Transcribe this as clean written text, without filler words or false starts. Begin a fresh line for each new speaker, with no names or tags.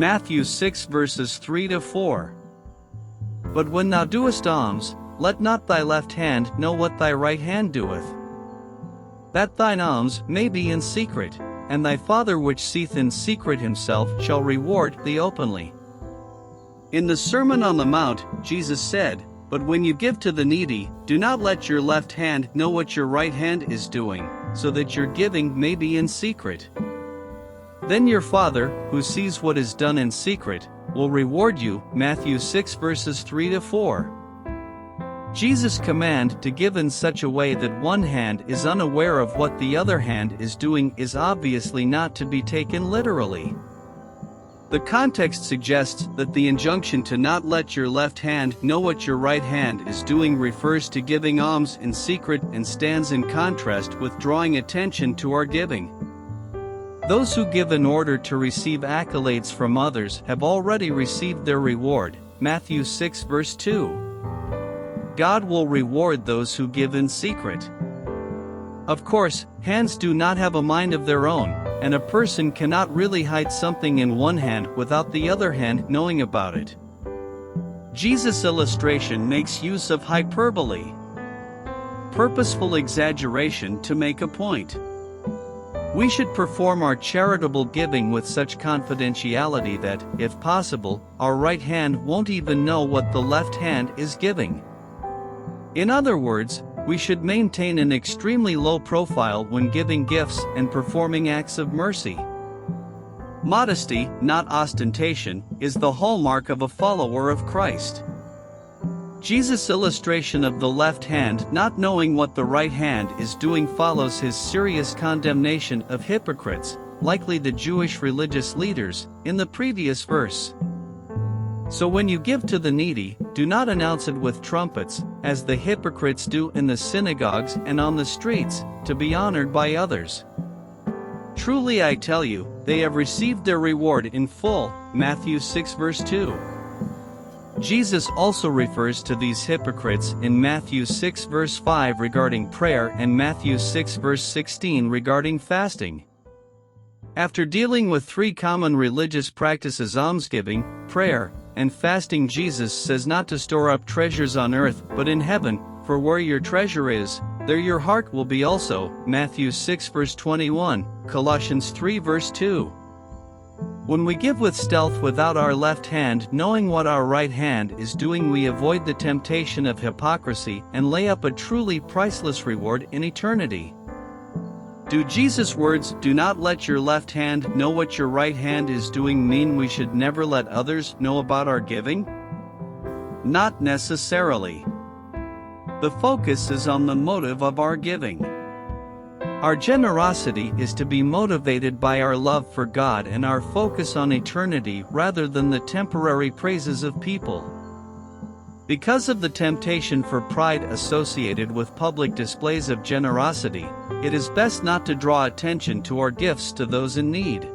Matthew 6 verses 3-4. But when thou doest alms, let not thy left hand know what thy right hand doeth, that thine alms may be in secret, and thy Father which seeth in secret himself shall reward thee openly. In the Sermon on the Mount, Jesus said, "But when you give to the needy, do not let your left hand know what your right hand is doing, so that your giving may be in secret. Then your Father, who sees what is done in secret, will reward you." Matthew 6 verses 3-4. Jesus' command to give in such a way that one hand is unaware of what the other hand is doing is obviously not to be taken literally. The context suggests that the injunction to not let your left hand know what your right hand is doing refers to giving alms in secret and stands in contrast with drawing attention to our giving. Those who give in order to receive accolades from others have already received their reward. Matthew 6 verse 2. God will reward those who give in secret. Of course, hands do not have a mind of their own, and a person cannot really hide something in one hand without the other hand knowing about it. Jesus' illustration makes use of hyperbole, purposeful exaggeration to make a point. We should perform our charitable giving with such confidentiality that, if possible, our right hand won't even know what the left hand is giving. In other words, we should maintain an extremely low profile when giving gifts and performing acts of mercy. Modesty, not ostentation, is the hallmark of a follower of Christ. Jesus' illustration of the left hand not knowing what the right hand is doing follows his serious condemnation of hypocrites, likely the Jewish religious leaders, in the previous verse. So when you give to the needy, do not announce it with trumpets, as the hypocrites do in the synagogues and on the streets, to be honored by others. Truly I tell you, they have received their reward in full. Matthew 6 verse 2. Jesus also refers to these hypocrites in Matthew 6 verse 5 regarding prayer and Matthew 6 verse 16 regarding fasting. After dealing with three common religious practices: almsgiving, prayer, and fasting, Jesus says not to store up treasures on earth but in heaven, for where your treasure is, there your heart will be also. Matthew 6 verse 21, Colossians 3 verse 2. When we give with stealth without our left hand knowing what our right hand is doing, we avoid the temptation of hypocrisy and lay up a truly priceless reward in eternity. Do Jesus' words, "Do not let your left hand know what your right hand is doing," mean we should never let others know about our giving? Not necessarily. The focus is on the motive of our giving. Our generosity is to be motivated by our love for God and our focus on eternity rather than the temporary praises of people. Because of the temptation for pride associated with public displays of generosity, it is best not to draw attention to our gifts to those in need.